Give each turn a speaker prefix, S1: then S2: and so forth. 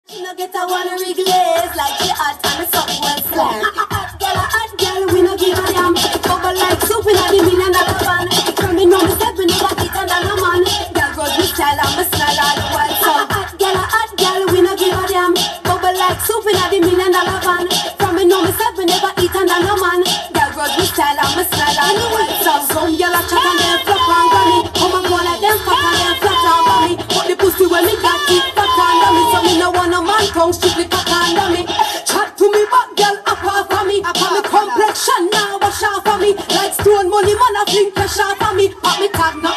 S1: She no get a one glaze like she hot and something well slam. Hot girl, we no give a damn. Bubble like soup in a the $1 million van. Coming on the step, we never get another man. Girl goes with style and me smell all the while. So hot girl, we no give a damn. Bubble like soup in a the $1 million van. Coming on the step, we never eat another man. Girl goes with style and me smell all the while. So some girl a chat and them flop and gummy. Come and go like them fat and them flat and gummy. But the pussy when me got it fat and gummy. So me no want no man tongue strictly fat and gummy. Chat to me back girl up off of me. Up on me complexion now wash off of me. Like stone money man a fling pressure off of me. Pop me tag now